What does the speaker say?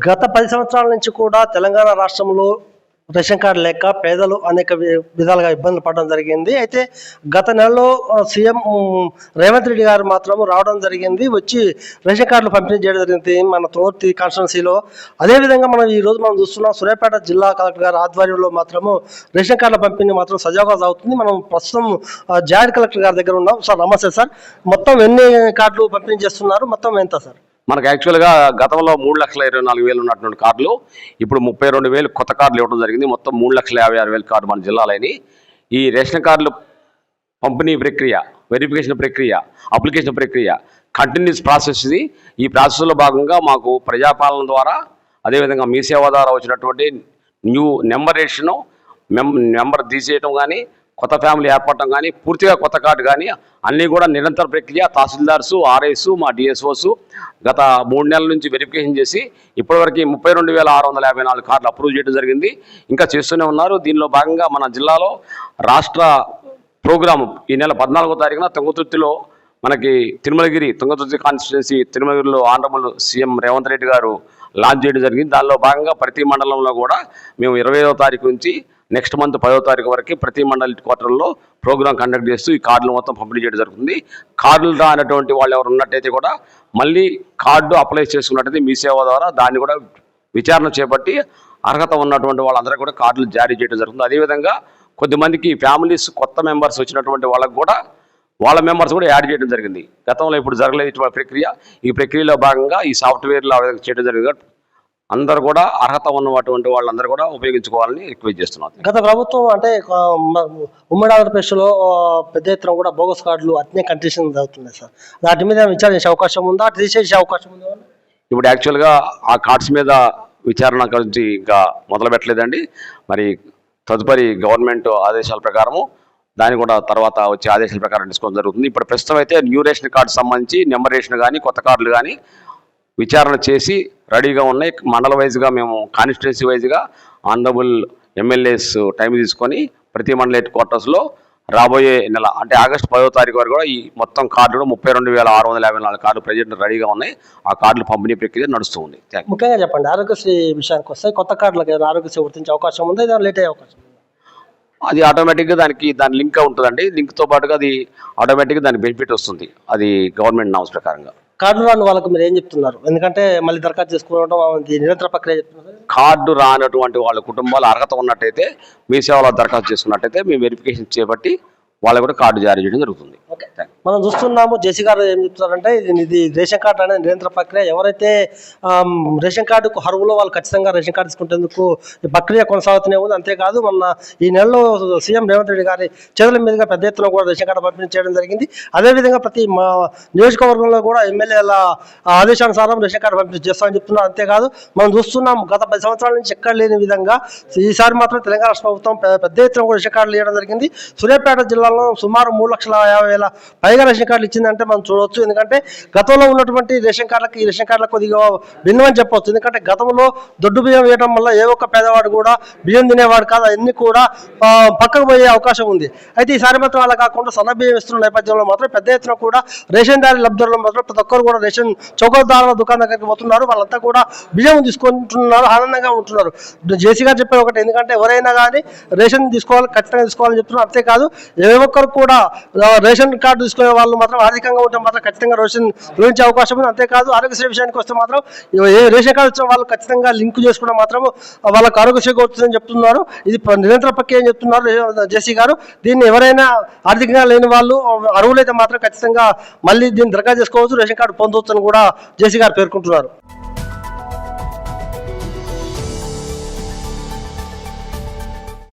గత 10 సంవత్సరాల నుంచి కూడా తెలంగాణ రాష్ట్రంలో రేషన్ కార్డు లేక పేదలు అనేక విధాలుగా ఇబ్బందులు పడడం జరిగింది. అయితే గత నెలలో సీఎం రేవంత్ రెడ్డి గారు మాత్రం రావడం జరిగింది, వచ్చి రేషన్ కార్డులు పంపిణీ చేయడం జరిగింది మన తోర్తి కాన్స్టిట్యున్సీలో. అదేవిధంగా ఈరోజు మనం చూస్తున్నాం సూర్యాపేట జిల్లా కలెక్టర్ గారి ఆధ్వర్యంలో మాత్రము రేషన్ కార్డుల పంపిణీ మాత్రం సజావుగా సాగుతుంది. మనం ప్రస్తుతం జాయింట్ కలెక్టర్ గారి దగ్గర ఉన్నాం. సార్ నమస్తే సార్, మొత్తం ఎన్ని కార్డులు పంపిణీ చేస్తున్నారు, మొత్తం ఎంత సార్? మనకు యాక్చువల్గా గతంలో 3,24,000 ఉన్నటువంటి కార్డులు ఇప్పుడు 32,000 కొత్త కార్డులు ఇవ్వడం జరిగింది. మొత్తం 3,56,000 కార్డు మన జిల్లాలోని. ఈ రేషన్ కార్డులు పంపిణీ ప్రక్రియ, వెరిఫికేషన్ ప్రక్రియ, అప్లికేషన్ ప్రక్రియ కంటిన్యూస్ ప్రాసెస్ ఇది. ఈ ప్రాసెస్లో భాగంగా మాకు ప్రజాపాలన ద్వారా, అదేవిధంగా మీ సేవ ద్వారా వచ్చినటువంటి న్యూ నెంబరేషను, నెంబర్ తీసేయటం కానీ, కొత్త ఫ్యామిలీ ఏర్పడటం కానీ, పూర్తిగా కొత్త కార్డు కానీ అన్నీ కూడా నిరంతర ప్రక్రియ. తహసీల్దార్సు, ఆర్ఐస్, మా డిఎస్ఓస్ గత 3 నెలల నుంచి వెరిఫికేషన్ చేసి ఇప్పటివరకు 32,654 కార్డులు అప్రూవ్ చేయడం జరిగింది. ఇంకా చేస్తూనే ఉన్నారు. దీనిలో భాగంగా మన జిల్లాలో రాష్ట్ర ప్రోగ్రాము ఈ నెల 14వ తారీఖున తుంగతుర్తిలో మనకి తుంగతుర్తి కాన్స్టిట్యున్సీ తిరుమలగిరిలో honourable CM Revanth Reddy garu launch చేయడం జరిగింది. దానిలో భాగంగా ప్రతి మండలంలో కూడా మేము 25వ తారీఖు నుంచి నెక్స్ట్ మంత్ 10వ తారీఖు వరకు ప్రతి మండలి క్వార్టర్లో ప్రోగ్రాం కండక్ట్ చేస్తూ ఈ కార్డులు మొత్తం పంపిణీ చేయడం జరుగుతుంది. కార్డులు రానటువంటి వాళ్ళు ఎవరు ఉన్నట్టయితే కూడా మళ్ళీ కార్డు అప్లై చేసుకున్నట్టయితే మీ సేవ ద్వారా దాన్ని కూడా విచారణ చేపట్టి అర్హత ఉన్నటువంటి వాళ్ళందరూ కూడా కార్డులు జారీ చేయడం జరుగుతుంది. అదేవిధంగా కొద్దిమందికి ఫ్యామిలీస్ కొత్త మెంబర్స్ వచ్చినటువంటి వాళ్ళకు కూడా వాళ్ళ మెంబర్స్ కూడా యాడ్ చేయడం జరిగింది. గతంలో ఇప్పుడు జరగలేదు ఇటువంటి ప్రక్రియ. ఈ ప్రక్రియలో భాగంగా ఈ సాఫ్ట్వేర్లో చేయడం జరిగింది. అందరూ కూడా అర్హత ఉన్నటువంటి వాళ్ళందరూ కూడా ఉపయోగించుకోవాలని రిక్వెస్ట్ చేస్తున్నారు. గత ప్రభుత్వం అంటే ఉమ్మడి ఆంధ్రప్రదేశ్లో పెద్ద ఎత్తున కూడా బోగస్ కార్డులు అట్నే కండిషన్ అవుతున్నాయి సార్. వాటి మీద విచారణ చేసే అవకాశం ఉందా, తీసేసే అవకాశం ఉందా? ఇప్పుడు యాక్చువల్గా ఆ కార్డ్స్ మీద విచారణ గురించి ఇంకా మొదలు పెట్టలేదండి. మరి తదుపరి గవర్నమెంట్ ఆదేశాల ప్రకారము దాన్ని కూడా తర్వాత వచ్చే ఆదేశాల ప్రకారం తీసుకోవడం జరుగుతుంది. ఇప్పుడు ప్రస్తుతం అయితే న్యూ రేషన్ కార్డు సంబంధించి నెంబర్ రేషన్ కానీ కొత్త కార్డులు కానీ విచారణ చేసి రెడీగా ఉన్నాయి. మండల వైజ్గా మేము కాన్స్టిట్యున్సీ వైజ్గా ఆనరబుల్ ఎమ్మెల్యేస్ టైం తీసుకొని ప్రతి మండల హెడ్ క్వార్టర్స్లో రాబోయే నెల అంటే ఆగస్టు 10వ తారీఖు వరకు కూడా ఈ మొత్తం కార్డులు 32,654 కార్డులు ప్రజెంట్ రెడీగా ఉన్నాయి. ఆ కార్డులు పంపిణీ ప్రక్రియ నడుస్తూ ఉంది. ముఖ్యంగా చెప్పండి, ఆరోగ్యశ్రీ విషయానికి వస్తే కొత్త కార్డులకు ఆరోగ్యశ్రీ వర్తించే అవకాశం ఉందా, ఏదైనా లేట్ అయ్యే అవకాశం? అది ఆటోమేటిక్గా దాని లింక్ ఉంటుందండి. లింక్తో పాటుగా అది ఆటోమేటిక్గా దానికి బెనిఫిట్ వస్తుంది. అది గవర్నమెంట్ నామ్స్ ప్రకారంగా. కార్డు రాని వాళ్ళకు మీరు ఏం చెప్తున్నారు? ఎందుకంటే మళ్ళీ దరఖాస్తు చేసుకోవడం నిరంతర ప్రక్రియ చెప్తున్నారు. కార్డు రానటువంటి వాళ్ళ కుటుంబాలు అర్హత ఉన్నట్టయితే మీ సేవలో దరఖాస్తు చేసుకున్నట్టయితే మేము వెరిఫికేషన్ చేపట్టి వాళ్ళకు కూడా కార్డు జారీ చేయడం జరుగుతుంది. మనం చూస్తున్నాము జేసీ గారు ఏం చెప్తున్నారంటే ఇది రేషన్ కార్డు అనేది నిరంతర ప్రక్రియ. ఎవరైతే రేషన్ కార్డుకు అర్హులో వాళ్ళు ఖచ్చితంగా రేషన్ కార్డు తీసుకునేందుకు ఈ ప్రక్రియ కొనసాగుతూనే ఉంది. అంతేకాదు మొన్న ఈ నెలలో సీఎం రేవంత్ రెడ్డి గారి చేతుల మీదుగా పెద్ద ఎత్తున కూడా రేషన్ కార్డు పంపిణీ చేయడం జరిగింది. అదేవిధంగా ప్రతి నియోజకవర్గంలో కూడా ఎమ్మెల్యేల ఆదేశానుసారం రేషన్ కార్డు పంపిణీ చేస్తామని చెప్తున్నారు. అంతేకాదు మనం చూస్తున్నాం గత 10 సంవత్సరాల నుంచి ఎక్కడ లేని విధంగా ఈసారి మాత్రం తెలంగాణ రాష్ట్ర ప్రభుత్వం పెద్ద ఎత్తున కూడా రేషన్ కార్డులు ఇవ్వడం జరిగింది. సూర్యాపేట జిల్లాలో సుమారు 3,50,000 పైగా రేషన్ కార్డులు ఇచ్చిందంటే మనం చూడవచ్చు. ఎందుకంటే గతంలో ఉన్నటువంటి రేషన్ కార్డులకు ఈ రేషన్ కార్డులకు కొద్దిగా భిన్నమని చెప్పవచ్చు. ఎందుకంటే గతంలో దొడ్డు బియ్యం వేయడం వల్ల ఏ ఒక్క పేదవాడు కూడా బియ్యం తినేవాడు కాదు, అన్ని కూడా పక్కకు పోయే అవకాశం ఉంది. అయితే ఈసారి మాత్రం అలా కాకుండా సన్న బియ్యం ఇస్తున్న నేపథ్యంలో మాత్రం పెద్ద ఎత్తున కూడా రేషన్ దారి లబ్ధిదారులు మాత్రం ప్రతి ఒక్కరు కూడా రేషన్ చౌకదారుల దుకాణం దగ్గరికి పోతున్నారు. వాళ్ళంతా కూడా బియ్యం తీసుకుంటున్నారు, ఆనందంగా ఉంటున్నారు. జేసీ గారు చెప్పే ఒకటి, ఎందుకంటే ఎవరైనా కానీ రేషన్ తీసుకోవాలి, ఖచ్చితంగా తీసుకోవాలని చెప్తున్నారు. అంతేకాదు ఏ ఒక్కరు కూడా రేషన్ కార్డు తీసుకునే వాళ్ళు మాత్రం ఆర్థికంగా ఉంటే మాత్రం ఖచ్చితంగా రేషన్ గ్రహించే అవకాశం ఉంది. అంతేకాదు ఆరోగ్యశ్రీ విషయానికి వస్తే మాత్రం ఏ రేషన్ కార్డు ఇచ్చిన వాళ్ళు ఖచ్చితంగా లింక్ చేసుకుంటే మాత్రం వాళ్ళకు ఆరోగ్యశ్రీ వస్తుందని చెప్తున్నారు. ఇది నిరంతర ప్రక్రియ అని చెప్తున్నారు జేసీ గారు. దీన్ని ఎవరైనా ఆర్థికంగా లేని వాళ్ళు అర్హులైతే మాత్రం ఖచ్చితంగా మళ్ళీ దీన్ని దరఖాస్తు చేసుకోవచ్చు, రేషన్ కార్డు పొందవచ్చని కూడా జేసీ గారు పేర్కొంటున్నారు.